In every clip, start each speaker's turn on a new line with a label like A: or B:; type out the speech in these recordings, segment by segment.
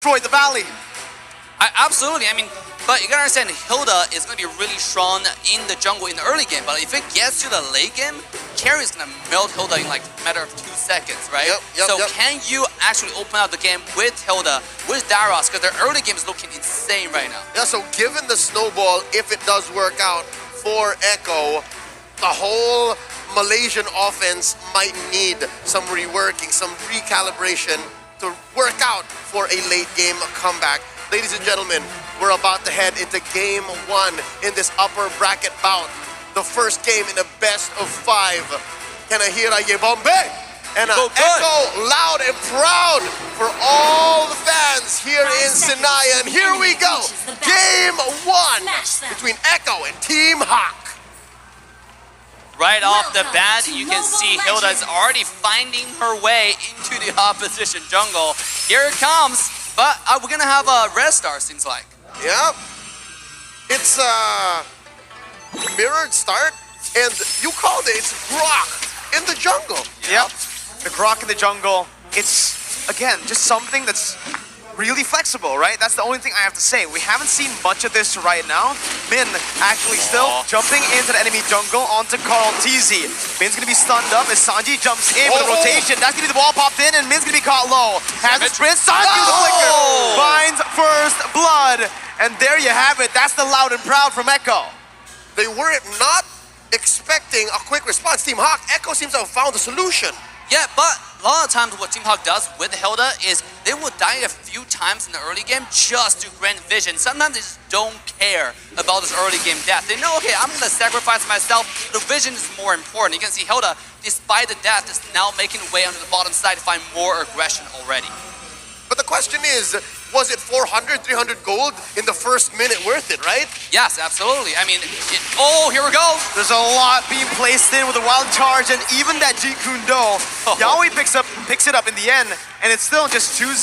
A: destroyed the Valley.
B: Absolutely. I mean, but you gotta understand, Hilda is gonna be really strong in the jungle in the early game. But if it gets to the late game, Carry is gonna melt Hilda in like a matter of 2 seconds, right? So can you actually open up the game with Hilda, with Daros? Because their early game is looking insane right now.
C: Yeah, so given the snowball, if it does work out for Echo, the whole Malaysian offense might need some reworking, some recalibration to work out for a late game comeback. Ladies and gentlemen, we're about to head into game 1 in this upper bracket bout. The first game in a best of 5. Kanahira Ye Bombay! And Echo loud and proud for all the fans here in Sinai. And here we go. Game 1 between Echo and Team Hawk.
B: Right off the bat, you can see Hilda is already finding her way into the opposition jungle. Here it comes, but we're gonna have a red star, seems like.
C: Yep. It's a mirrored start, and you called it, it's Grok in the jungle.
A: Yep. The Grok in the jungle, it's, again, just something that's really flexible, right? That's the only thing I have to say. We haven't seen much of this right now. Min actually still jumping into the enemy jungle onto Carl TZ. Min's gonna be stunned up as Sanji jumps in with a rotation. That's gonna be the wall popped in, and Min's gonna be caught low. Has a sprint, Sanji the flicker, finds first blood. And there you have it. That's the loud and proud from Echo.
C: They were not expecting a quick response. Team Hawk, Echo seems to have found a solution.
B: Yeah, but a lot of times what Team Hawk does with Hilda is they will die a few times in the early game just to grant vision. Sometimes they just don't care about this early game death. They know, okay, I'm gonna sacrifice myself. The vision is more important. You can see Hilda, despite the death, is now making way onto the bottom side to find more aggression already.
C: But the question is, was it 400, 300 gold in the first minute worth it, right?
B: Yes, absolutely. I mean, oh, here we go.
A: There's a lot being placed in with a wild charge, and even that Jeet Kune Do. Yaoi picks it up in the end, and it's still just 2-0.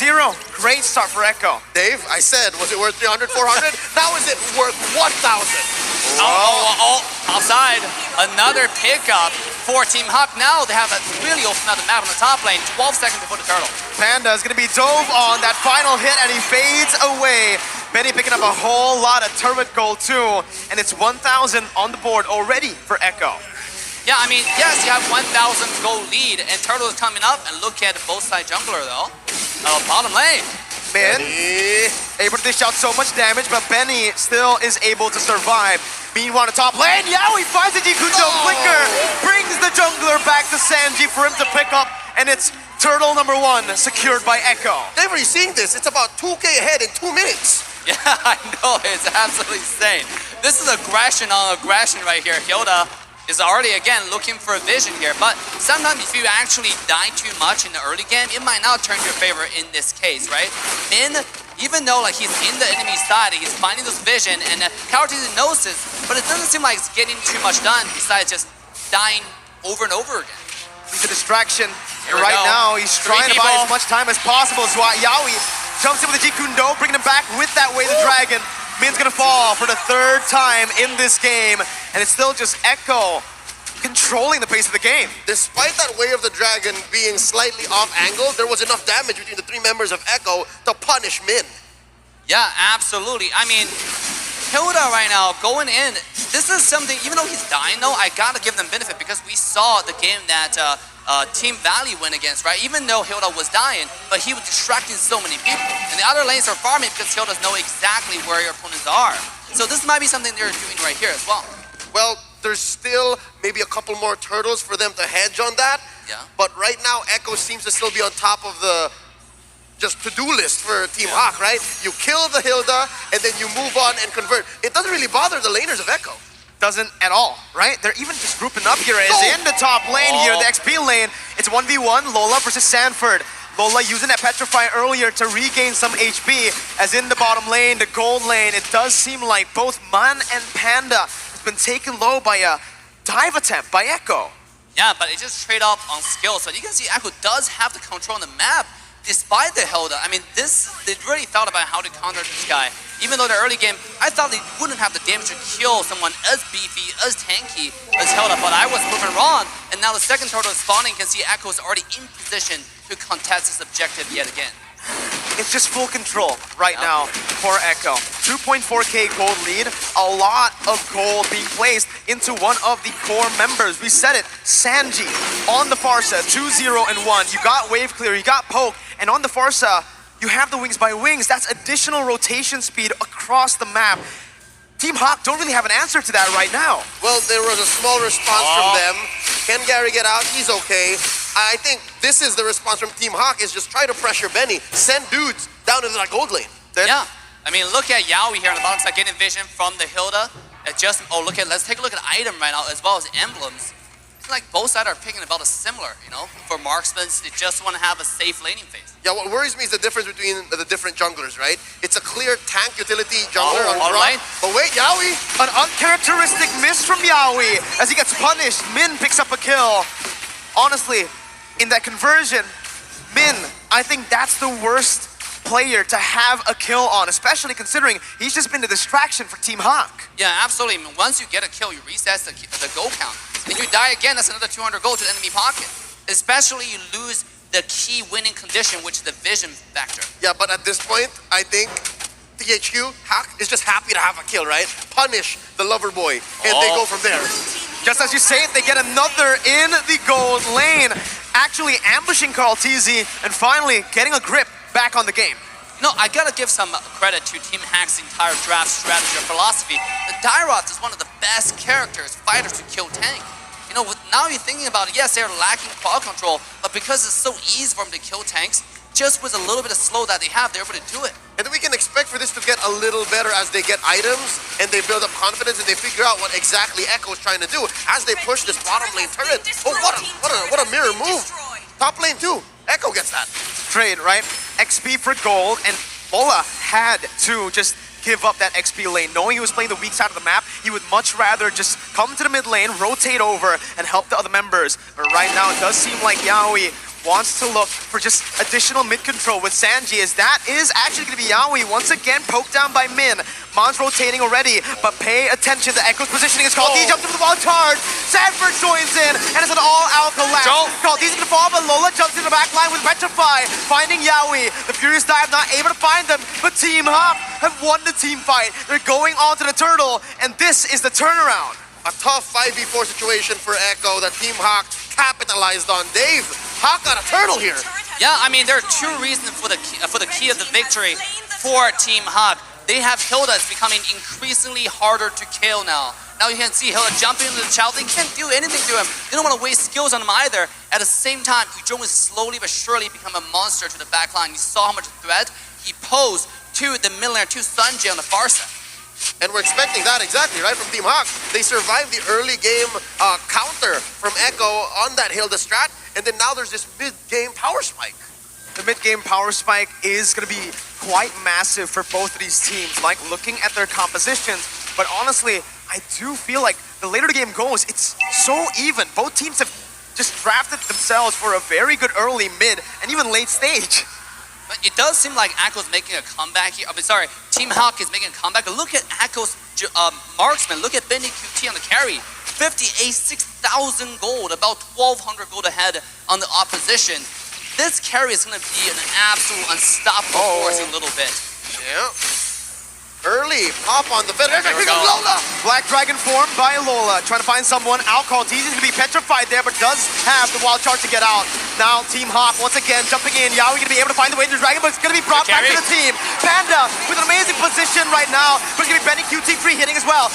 A: Great start for Echo.
C: Dave, I said, was it worth 300, 400? Now is it worth 1,000?
B: Oh, outside. Another pickup for Team Hawk. Now they have really opened up the map on the top lane. 12 seconds before the turtle.
A: Panda is going to be dove on that final hit, and he fades away. Benny picking up a whole lot of turret gold too, and it's 1,000 on the board already for Echo.
B: Yeah, I mean, yes, you have 1,000 gold lead, and turtle is coming up, and look at both side jungler though. Bottom lane.
A: Min able to dish out so much damage, but Benny still is able to survive. Meanwhile, the top lane, Yaoi finds the Jeet Kune Do flicker, brings the jungler back to Sanji for him to pick up, and it's turtle number 1 secured by Echo.
C: Dave, are you seeing this? It's about 2K ahead in 2 minutes.
B: Yeah, I know, it's absolutely insane. This is aggression on aggression right here. Hilda is already, again, looking for a vision here, but sometimes if you actually die too much in the early game, it might not turn to your favor in this case, right? Min, even though like he's in the enemy side, he's finding this vision, and Karatini knows this, but it doesn't seem like it's getting too much done besides just dying over and over again.
A: He's a distraction, and right now he's trying to buy as much time as possible, so Yaoi jumps in with the Jeet Kune Do, bringing him back with that Way the Dragon. Min's gonna fall for the 3rd time in this game, and it's still just Echo controlling the pace of the game.
C: Despite that Way of the Dragon being slightly off angle, there was enough damage between the 3 members of Echo to punish Min.
B: Yeah, absolutely. I mean, Hilda right now going in, this is something, even though he's dying though, I gotta give them benefit because we saw the game that Team Valley went against, right? Even though Hilda was dying, but he was distracting so many people. And the other lanes are farming because Hildas know exactly where your opponents are. So this might be something they're doing right here as well.
C: Well, there's still maybe a couple more turtles for them to hedge on that.
B: Yeah.
C: But right now, Echo seems to still be on top of the just to-do list for Team Hawk, right? You kill the Hilda, and then you move on and convert. It doesn't really bother the laners of Echo.
A: Doesn't at all, right? They're even just grouping up here as in the top lane here, the XP lane. It's 1v1, Lola versus Sanford. Lola using that Petrify earlier to regain some HP, as in the bottom lane, the gold lane. It does seem like both Man and Panda has been taken low by a dive attempt by Echo.
B: Yeah, but it just trade off on skill. So you can see Echo does have the control on the map despite the Hilda. I mean, they really thought about how to counter this guy. Even though the early game, I thought they wouldn't have the damage to kill someone as beefy, as tanky as Hilda, but I was proven wrong. And now the second turtle is spawning. You can see Echo is already in position to contest this objective yet again.
A: it's just full control right now for Echo. 2.4k gold lead, a lot of gold being placed into one of the core members. We said it, Sanji on the Farsa, 2-0 and 1. You got wave clear, you got poke, and on the Farsa, you have the wings by wings. That's additional rotation speed across the map. Team Hawk don't really have an answer to that right now.
C: Well, there was a small response from them. Can Gary get out? He's okay. I think this is the response from Team Hawk, is just try to pressure Benny. Send dudes down into that gold lane.
B: Yeah. I mean, look at Yaoi here on the bottom side, getting vision from the Hilda. Let's take a look at item right now as well as emblems. It's like both sides are picking about a similar, you know, for marksmen. They just want to have a safe laning phase.
C: Yeah, what worries me is the difference between the different junglers, right? It's a clear tank utility jungler on
B: all
C: drop.
B: right.
C: But wait, Yaoi!
A: An uncharacteristic miss from Yaoi as he gets punished. Min picks up a kill. Honestly, in that conversion, Min, I think that's the worst player to have a kill on, especially considering he's just been the distraction for Team Hawk.
B: Yeah, absolutely. I mean, once you get a kill, you reset the goal count. If you die again, that's another 200 gold to the enemy pocket. Especially you lose the key winning condition, which is the vision factor.
C: Yeah, but at this point, I think THQ, Hawk, is just happy to have a kill, right? Punish the lover boy, and they go from there.
A: Just as you say it, they get another in the gold lane, actually ambushing Carl TZ and finally getting a grip back on the game.
B: No, I gotta give some credit to Team Hack's entire draft strategy or philosophy. The Dairoth is one of the best characters, fighters to kill tank. You know, now you're thinking about it, yes, they're lacking qual control, but because it's so easy for them to kill tanks, just with a little bit of slow that they have, they're able to do it.
C: And then we can expect for this to get a little better as they get items and they build up confidence and they figure out what exactly Echo is trying to do as they push this bottom lane turret. Oh, what a mirror move. Top lane too. Echo gets that.
A: Trade, right? XP for gold, and Lola had to just give up that XP lane. Knowing he was playing the weak side of the map, he would much rather just come to the mid lane, rotate over, and help the other members. But right now, it does seem like Yaoi wants to look for just additional mid control with Sanji, as that is actually going to be Yaoi once again poked down by Min. Mon's rotating already, but pay attention to Echo's positioning. It's called, he jumps into the wall charge. Sanford joins in, and it's an all-out collapse. Called, he's gonna fall, but Lola jumps into the back line with Petrify, finding Yaoi. The Furious Dive not able to find them, but Team Hop have won the team fight. They're going on to the turtle, and this is the turnaround.
C: A tough 5v4 situation for Echo that Team Hawk capitalized on. Dave, Hawk got a turtle here.
B: Yeah, I mean, there are two reasons for the key of the victory for Team Hawk. They have Hilda. It's becoming increasingly harder to kill now. Now you can see Hilda jumping into the child. They can't do anything to him. They don't want to waste skills on him either. At the same time, Ujon will slowly but surely become a monster to the back line. You saw how much threat he posed to the mid laner, to Sanji on the far side.
C: And we're expecting that exactly, right, from Team Hawk. They survived the early game counter from Echo on that Hilda strat, and then now there's this mid-game power spike.
A: The mid-game power spike is going to be quite massive for both of these teams, like looking at their compositions. But honestly, I do feel like the later the game goes, it's so even. Both teams have just drafted themselves for a very good early, mid, and even late stage.
B: But it does seem like Echo's making a comeback here. Team Hawk is making a comeback. But look at Echo's marksman. Look at Benny QT on the carry. 58, 6,000 gold, about 1,200 gold ahead on the opposition. This carry is going to be an absolute unstoppable force in a little bit.
C: Yeah. Early pop on the fence.
B: There we go.
C: Lola.
A: Black Dragon formed by Lola, trying to find someone. Alcohol, Teasy's gonna be petrified there, but does have the wild charge to get out. Now Team Hawk once again jumping in. Yaoi gonna be able to find the way to the dragon, but it's gonna be brought back to the team. Panda with an amazing position right now, but it's gonna be Benny QT free hitting as well.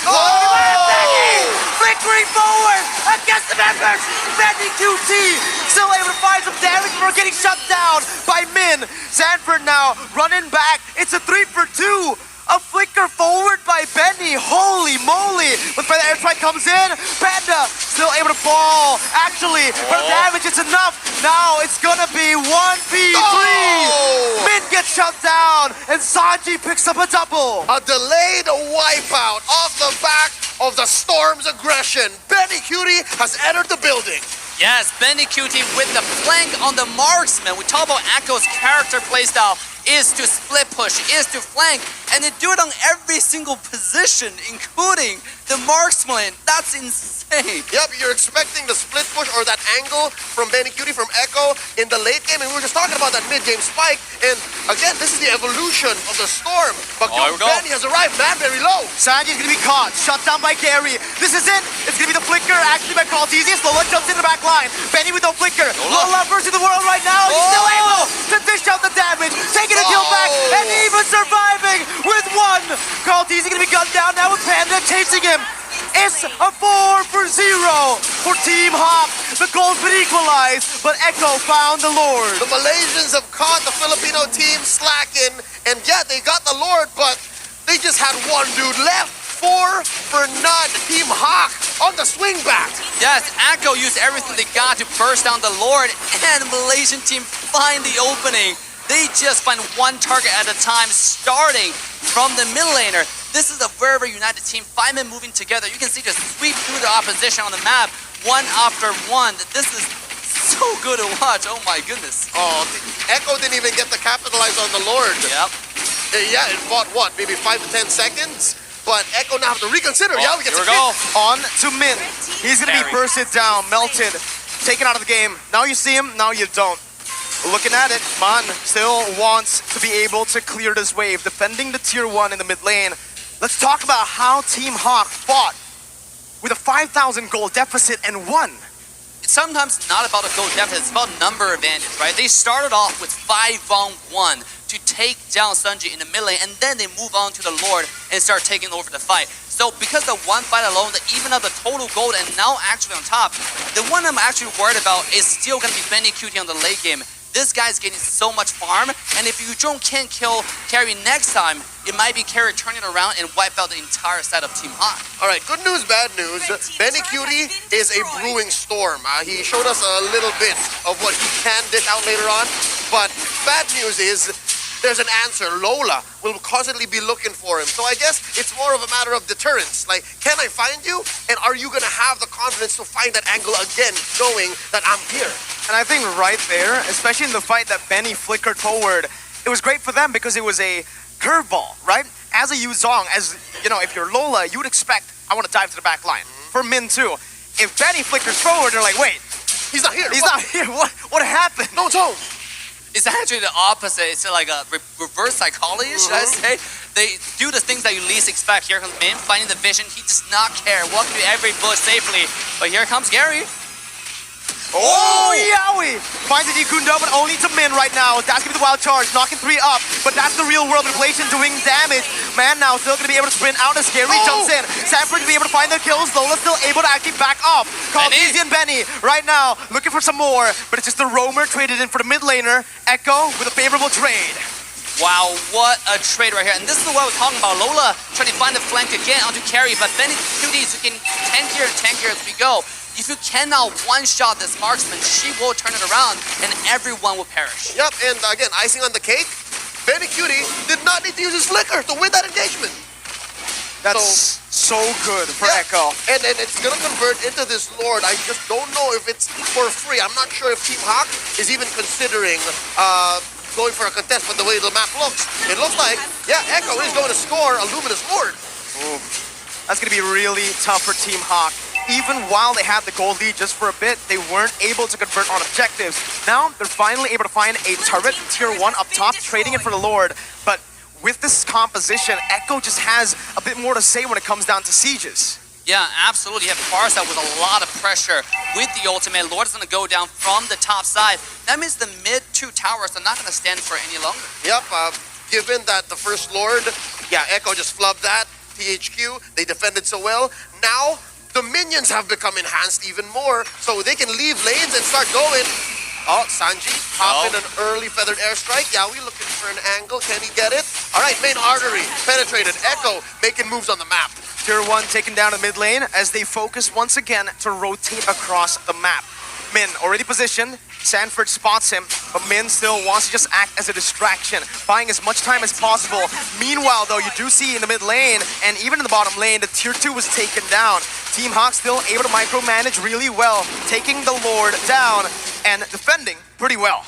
A: Flickering forward against the members. Benny QT still able to find some damage before getting shut down by Min. Sanford now running back. It's a 3-for-2. A flicker forward by Benny. Holy moly. When the air strike comes in, Panda still able to fall. Actually, for damage, it's enough. Now it's gonna be 1v3. Min gets shut down, and Sanji picks up a double.
C: A delayed wipeout off the back of the Storm's aggression. Benny Cutie has entered the building.
B: Yes, Benny Cutie with the flank on the marksman. We talk about Echo's character playstyle is to split push, is to flank, and they do it on every single position, including the marksman. That's insane.
C: Yep, you're expecting the split push or that angle from Benny Cutie, from Echo in the late game, and we were just talking about that mid-game spike, and again, this is the evolution of the Storm. But Benny has arrived, man, very low.
A: Sanji's gonna be caught, shut down by Gary. This is it. It's gonna be the flicker, actually by Caltesia. Lola jumps in the back line. Benny with no flicker. Lola versus the world right now. He's still able to dish out the damage, taking a kill back, and even surviving with one. Caltesia gonna be gunned down now with Panda chasing him. It's a 4-0 for Team Hawk. The goal's been equalized, but Echo found the Lord.
C: The Malaysians have caught the Filipino team slacking, and yeah, they got the Lord, but they just had one dude left. 4 for none. Team Hawk on the swing back.
B: Yes, Echo used everything they got to burst down the Lord, and Malaysian team find the opening. They just find one target at a time, starting from the mid laner. This is a very, very united team. 5 men moving together. You can see just sweep through the opposition on the map, one after one. This is so good to watch. Oh my goodness.
C: Oh, Echo didn't even get to capitalize on the Lord.
B: Yep.
C: Yeah, it fought what, maybe 5 to 10 seconds? But Echo now have to reconsider.
B: Oh,
C: yeah, we get
B: here we
C: to
B: go.
A: On to Min. He's gonna be bursted down, melted, taken out of the game. Now you see him, now you don't. Looking at it, Man still wants to be able to clear this wave, defending the tier 1 in the mid lane. Let's talk about how Team Hawk fought with a 5,000 goal deficit and won.
B: It's sometimes not about a goal deficit, it's about number advantage, right? They started off with 5-on-1 to take down Sunji in the mid lane, and then they move on to the Lord and start taking over the fight. So because of one fight alone, they even up the total gold and now actually on top, the one I'm actually worried about is still going to be Benny Cutie on the late game. This guy's getting so much farm, and if you can't kill Carry next time, it might be Carry turning around and wipe out the entire side of Team Hawk.
C: All right, good news, bad news. Benny Cutie is a brewing storm. He showed us a little bit of what he can dish out later on, but bad news is there's an answer. Lola will constantly be looking for him. So I guess it's more of a matter of deterrence. Like, can I find you? And are you going to have the confidence to find that angle again, knowing that I'm here?
A: And I think right there, especially in the fight that Benny flickered forward, it was great for them because it was a curveball, right? As a Yuzong, as you know, if you're Lola, you would expect, I want to dive to the back line. For Min too. If Benny flickers forward, they're like, wait,
C: he's not here.
A: He's not here. What happened?
C: No, it's home.
B: It's actually the opposite. It's like a reverse psychology, should I say? They do the things that you least expect. Here comes Min, finding the vision. He does not care. Walking through every bush safely. But here comes Gary.
A: Oh, Yowie! Finds the Ikundo, but only to Min right now. That's gonna be the wild charge, knocking 3 up. But that's the real world inflation doing damage. Man now still gonna be able to sprint out as Gary jumps in. Sanford to be able to find their kills. Lola still able to actually back off. Caltesia and Benny right now looking for some more. But it's just the roamer traded in for the mid laner. Echo with a favorable trade.
B: Wow, what a trade right here. And this is what we're talking about. Lola trying to find the flank again onto Carry, but Benny Cutie is getting tankier and tankier as we go. If you cannot one-shot this marksman, she will turn it around and everyone will perish.
C: Yep, and again, icing on the cake, Benny Cutie did not need to use his flicker to win that engagement.
A: That's so good for Echo.
C: And it's going to convert into this Lord. I just don't know if it's for free. I'm not sure if Team Hawk is even considering going for a contest, but the way the map looks, it looks like, yeah, Echo is going to score a Luminous Lord.
A: Ooh. That's going to be really tough for Team Hawk. Even while they had the gold lead just for a bit, they weren't able to convert on objectives. Now, they're finally able to find a turret tier 1 up top, trading it for the Lord. But with this composition, Echo just has a bit more to say when it comes down to sieges.
B: Yeah, absolutely. You have Farsight with a lot of pressure with the ultimate. Lord is going to go down from the top side. That means the mid 2 towers are not going to stand for any longer.
C: Yep, given that the first Lord, yeah, Echo just flubbed that. THQ, they defended so well. Now, the minions have become enhanced even more, so they can leave lanes and start going. Oh, Sanji, in an early feathered airstrike. Yeah, we looking for an angle. Can he get it? All right, main artery penetrated. Echo making moves on the map.
A: Tier 1 taken down the mid lane as they focus once again to rotate across the map. Min already positioned. Sanford spots him, but Min still wants to just act as a distraction, buying as much time as possible. Meanwhile, though, you do see in the mid lane, and even in the bottom lane, the tier 2 was taken down. Team Hawk still able to micromanage really well, taking the Lord down and defending pretty well.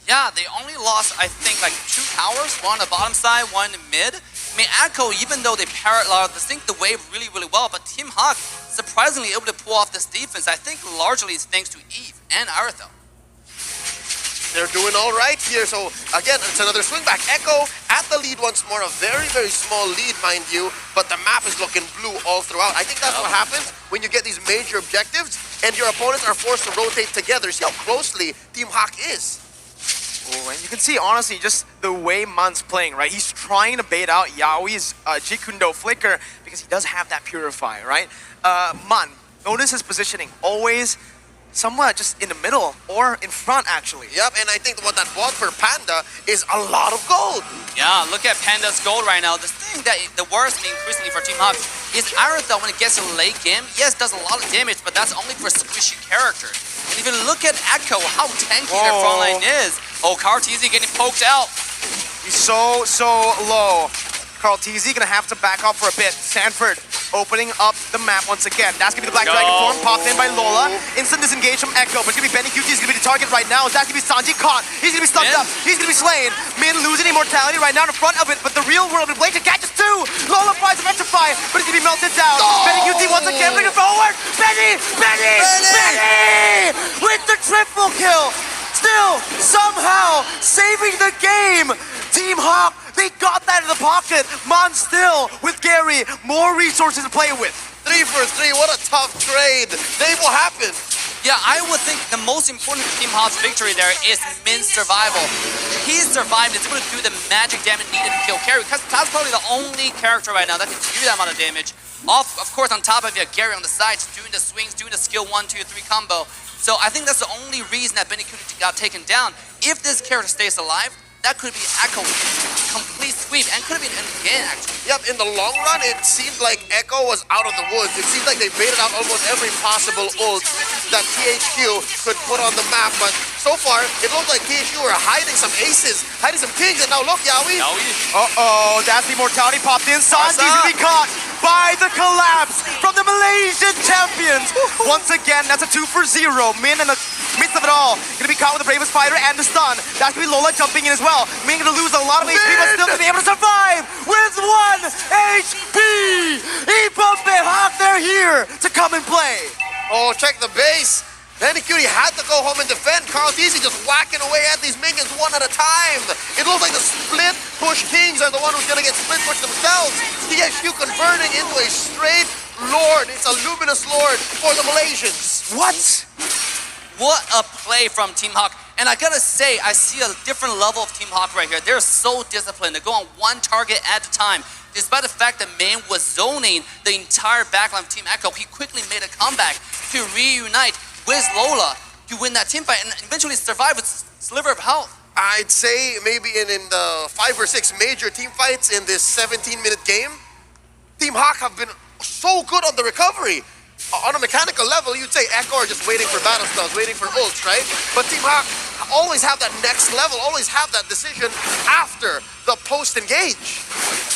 B: Yeah, they only lost, I think, like 2 towers, one on the bottom side, one in the mid. I mean, Echo, even though they synced the wave really, really well, but Team Hawk surprisingly able to pull off this defense, I think largely is thanks to Eve and Aretha.
C: They're doing all right here. So again, it's another swing back. Echo at the lead once more. A very, very small lead, mind you, but the map is looking blue all throughout. I think that's what happens when you get these major objectives and your opponents are forced to rotate together. See how closely Team Hawk is.
A: Oh, and you can see, honestly, just the way Mun's playing, right? He's trying to bait out Yaoi's Jikundo Flicker because he does have that Purify, right? Mun, notice his positioning. Always somewhat just in the middle or in front, actually.
C: Yep, and I think what that bought for Panda is a lot of gold.
B: Yeah, look at Panda's gold right now. The thing that the worst me increasingly for Team Hawk is Aretha, when it gets to late game, yes, does a lot of damage, but that's only for squishy characters. And if you look at Echo, how tanky their front line is. Oh, Kartizi getting poked out.
A: He's so low. Carl TZ gonna have to back off for a bit. Sanford opening up the map once again. That's gonna be the Black Dragon form, popped in by Lola. Instant disengage from Echo, but it's gonna be Benny QT is gonna be the target right now. That's gonna be Sanji caught. He's gonna be stunned up. He's gonna be slain. Min losing immortality right now in the front of it, but the real world Blade catches two. Lola tries to rectify, but he's gonna be melted down. Benny QT once again bringing forward. Benny with the triple kill. Still somehow saving the game. Team Hawk, they got that in the pocket. Mon still with Gary, more resources to play with.
C: 3 for 3, what a tough trade. Dave, what happened?
B: Yeah, I would think the most important for Team Hawk's victory there is Min's survival. He survived, is able to do the magic damage needed to kill Carry, because that's probably the only character right now that can do that amount of damage. Of course, on top of it, Gary on the sides, doing the swings, doing the skill 1, 2, 3 combo. So I think that's the only reason that Benny Kuti got taken down. If this character stays alive, that could be Echo complete sweep and could have been ended again, actually.
C: Yep, in the long run, it seemed like Echo was out of the woods. It seemed like they baited out almost every possible ult that THQ could put on the map, but so far, it looked like THQ were hiding some aces, hiding some kings, and now look, Yaoi.
A: Uh-oh, that's the immortality popped in. Sanji's gonna be caught by the collapse from the Malaysian champions. Once again, that's a 2 for 0. Min in the midst of it all, gonna be caught with the Bravest Fighter and the stun. That's gonna be Lola jumping in as well. Min gonna lose a lot of HP, but still gonna be able to survive with 1 HP. Ipombe Hawk, they're here to come and play.
C: Oh, check the base. Benny Cutie had to go home and defend. Carl Easy just whacking away at these minions one at a time. It looks like the split push kings are the one who's gonna get split push themselves. THQ converting into a straight lord. It's a luminous lord for the Malaysians.
B: What a play from Team Hawk. And I gotta say, I see a different level of Team Hawk right here. They're so disciplined. They go on one target at a time. Despite the fact that Main was zoning the entire backline of Team Echo, he quickly made a comeback to reunite with Lola to win that team fight and eventually survive with sliver of health.
C: I'd say maybe in the 5 or 6 major team fights in this 17-minute game, Team Hawk have been so good on the recovery. On a mechanical level, you'd say Echo are just waiting for battle spells, waiting for ults, right? But Team Hawk always have that next level, always have that decision after the post-engage.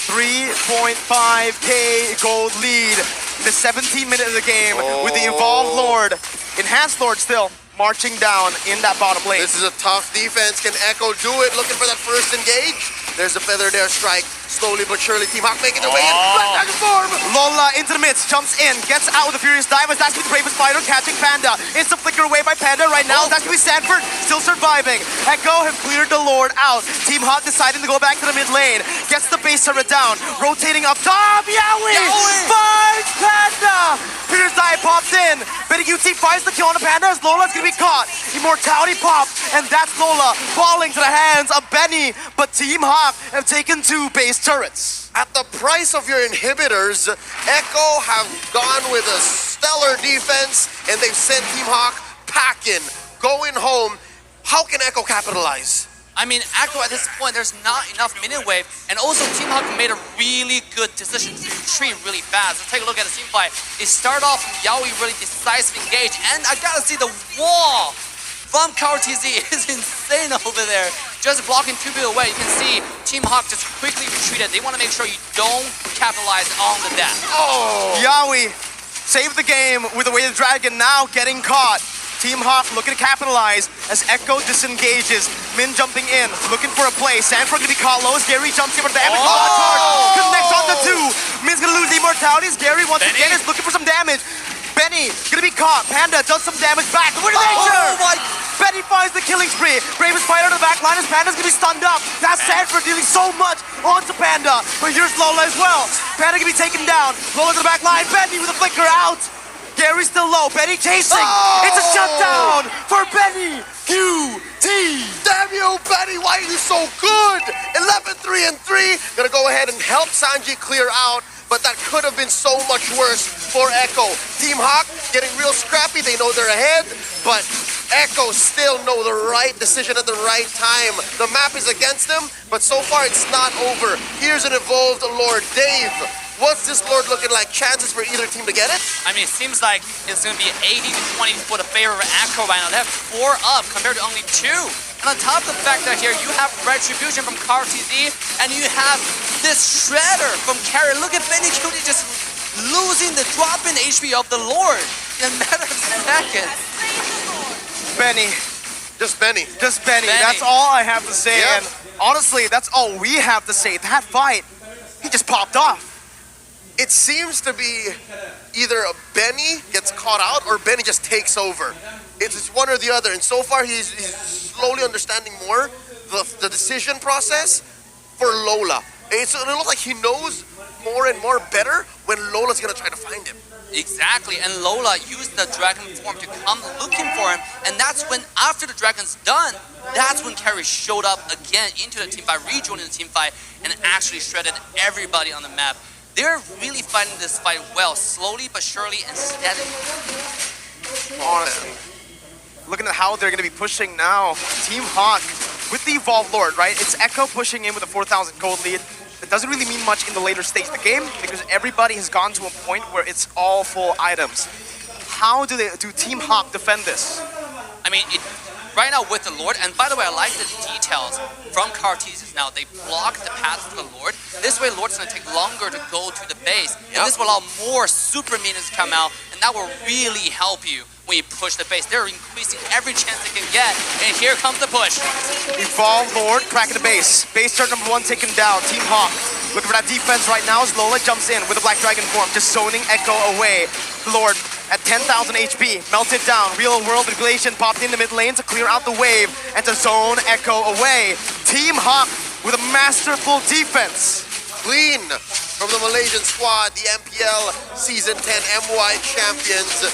A: 3.5k gold lead in the 17th minute of the game with the Evolved Lord, Enhanced Lord still marching down in that bottom lane.
C: This is a tough defense. Can Echo do it? Looking for that first engage. There's a feather there, strike. Slowly but surely, Team Hawk making their way in. Black Dragon form.
A: Lola into the midst, jumps in, gets out with a Furious Dive. That's gonna be the Bravest Fighter catching Panda. Instant flicker away by Panda right now. That's gonna be Sanford still surviving. Echo have cleared the Lord out. Team Hawk deciding to go back to the mid lane. Gets the base turret down. Rotating up top. Yaoi finds Panda. Furious Dive pops in. Benny QT finds the kill on the Panda as Lola's gonna be caught. Immortality pop, and that's Lola falling to the hands of Benny. But Team Hawk have taken 2 base turrets.
C: At the price of your inhibitors, Echo have gone with a stellar defense, and they've sent Team Hawk packing, going home. How can Echo capitalize?
B: I mean, Echo at this point, there's not enough minute wave, and also Team Hawk made a really good decision to retreat really fast. Let's take a look at the team fight. It started off from Yaoi really decisive engage, and I gotta see the wall from KRTZ is insane over there. Just blocking 2 feet away, you can see Team Hawk just quickly retreated. They want to make sure you don't capitalize on the death.
A: Oh! Yaoi saved the game with the Weighted Dragon, now getting caught. Team Hawk looking to capitalize as Echo disengages. Min jumping in, looking for a play. Sanford gonna be caught low as Gary jumps in for the damage. Connects on the 2. Min's gonna lose the immortality as Gary once again is looking for some damage. Benny gonna be caught. Panda does some damage back. The Wind of Nature! Benny finds the killing spree. Brave is fired on the back line as Panda's gonna be stunned up. That's Sanford dealing so much onto Panda. But here's Lola as well. Panda gonna be taken down. Lola to the back line. Benny with a flicker out. Gary's still low. Benny chasing. It's a shutdown for Benny. QT.
C: Damn you, Benny. Why are you so good? 11-3-3. Gonna go ahead and help Sanji clear out. But that could have been so much worse for Echo. Team Hawk getting real scrappy. They know they're ahead. But Echo still know the right decision at the right time. The map is against them. But so far it's not over. Here's an evolved Lord Dave. What's this Lord looking like? Chances for either team to get it?
B: I mean, it seems like it's going to be 80-20 for the favor of Echo right now. They have 4 up compared to only 2. And on top of the fact that here you have Retribution from KRTZ and you have this Shredder from Carry. Look at Benny Cutie just losing the drop-in HP of the Lord in a matter of seconds.
A: Benny.
C: Just Benny.
A: Just Benny. That's all I have to say.
C: Yep.
A: And honestly, that's all we have to say. That fight, he just popped off.
C: It seems to be either a Benny gets caught out or Benny just takes over. It's one or the other. And so far, he's slowly understanding more the decision process for Lola. It looks like he knows more and more better when Lola's going to try to find him.
B: Exactly, and Lola used the dragon form to come looking for him, and that's when, after the dragon's done, that's when Carrie showed up again into the team fight, rejoining the team fight, and actually shredded everybody on the map. They're really fighting this fight well, slowly but surely and steadily.
A: Honestly, looking at how they're going to be pushing now, Team Hawk with the Evolved Lord, right? It's Echo pushing in with a 4,000 gold lead. It doesn't really mean much in the later stage of the game because everybody has gone to a point where it's all full items. How do Team Hawk defend this?
B: I mean, right now with the Lord, and by the way, I like the details from KRTZ now. They block the path to the Lord. This way, Lord's going to take longer to go to the base. And this will allow more super minions to come out, and that will really help you when you push the base. They're increasing every chance they can get, and here comes the push.
A: Evolved Lord cracking the base. Base start number 1 taken down. Team Hawk looking for that defense right now as Lola jumps in with a Black Dragon form, just zoning Echo away. Lord at 10,000 HP, melted down. Real world manipulation popped in the mid lane to clear out the wave and to zone Echo away. Team Hawk with a masterful defense.
C: Clean from the Malaysian squad, the MPL Season 10 MY champions.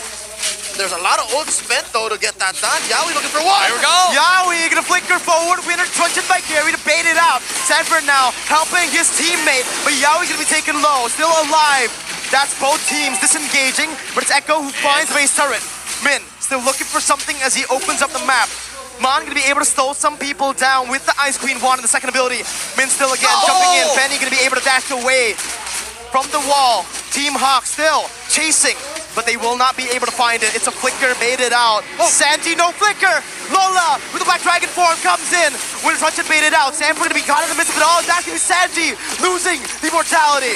C: There's a lot of ult spent though to get that done. Yaoi looking for one.
B: There we go.
A: Yaoi gonna flicker forward. Winner truncheon by Gary to bait it out. Sanford now helping his teammate, but Yaoi's gonna be taken low, still alive. That's both teams disengaging, but it's Echo who finds base turret. Min still looking for something as he opens up the map. Mon gonna be able to slow some people down with the Ice Queen wand and the second ability. Min still again jumping in. Benny gonna be able to dash away from the wall. Team Hawk still chasing, but they will not be able to find it. It's a flicker, baited out. Sanji, no flicker. Lola with the Black Dragon form comes in. Winner truncheon baited out. Sanford gonna be caught in the midst of it all. That's gonna be Sanji losing the immortality.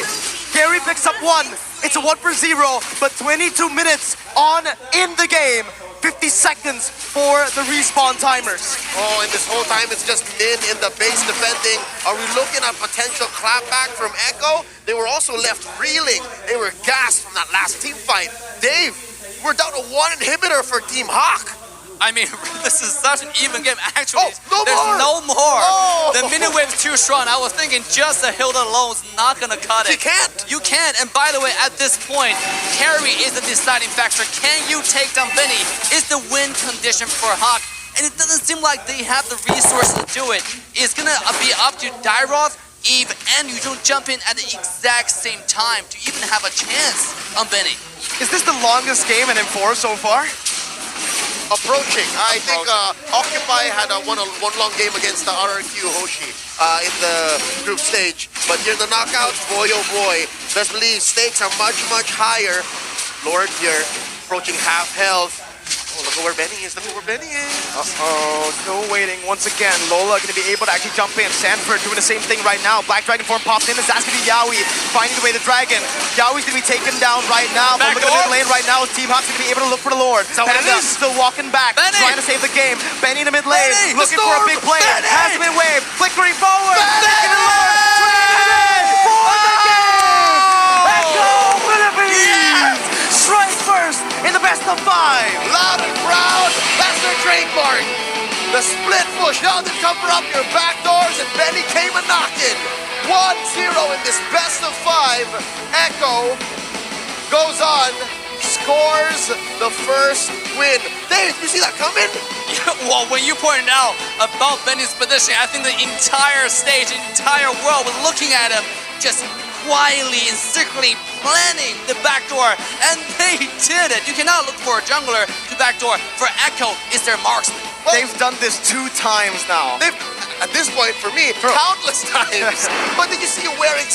A: Gary picks up 1. It's a 1 for 0, but 22 minutes on in the game. 50 seconds for the respawn timers.
C: Oh, and this whole time it's just Min in the base defending. Are we looking at potential clapback from Echo? They were also left reeling. They were gassed from that last team fight. Dave, we're down to 1 inhibitor for Team Hawk.
B: I mean, this is such an even game. Actually,
C: no
B: there's
C: more.
B: no more.
C: Oh.
B: The minute wave's too strong. I was thinking just a Hilda alone is not gonna cut it.
C: You can't.
B: You can't. And by the way, at this point, carry is the deciding factor. Can you take down Benny? Is the win condition for Hawk? And it doesn't seem like they have the resources to do it. It's gonna be up to Dairoth, Eve, and you don't jump in at the exact same time to even have a chance on Benny.
A: Is this the longest game in M4 so far?
C: approaching. I think Occupy had a one long game against the RRQ Hoshi in the group stage. But here in the knockouts, boy oh boy, best believe stakes are much, much higher. Lord here, approaching half health. Oh, look at where Benny is. Look at where Benny is.
A: Uh-oh, still waiting once again. Lola going to be able to actually jump in. Sanford doing the same thing right now. Black Dragon form popped in. That's going to be Yaoi finding the way to Dragon. Yaoi's going to be taken down right now. But look at the mid lane right now. Team Hawk's going to be able to look for the Lord. Panda still walking back, trying to save the game. Benny in the mid lane, looking for a big play. Has the mid wave, flickering forward. Taking the Lord. For the game! Let's go, Philippines! Strike first in the best of 5.
C: Loud and proud, that's their trademark. The split push, y'all did cover up your back doors and Benny came a knocking. 1-0 in this best of 5. Echo goes on, scores the first win. Dave, you see that coming?
B: Well, when you pointed out about Benny's position, I think the entire stage, the entire world was looking at him just quietly and secretly planning the backdoor, and they did it. You cannot look for a jungler to backdoor. For Echo, it's their marksman.
A: Well, they've done this 2 times now.
C: At this point, for me, countless times. But did you see you wearing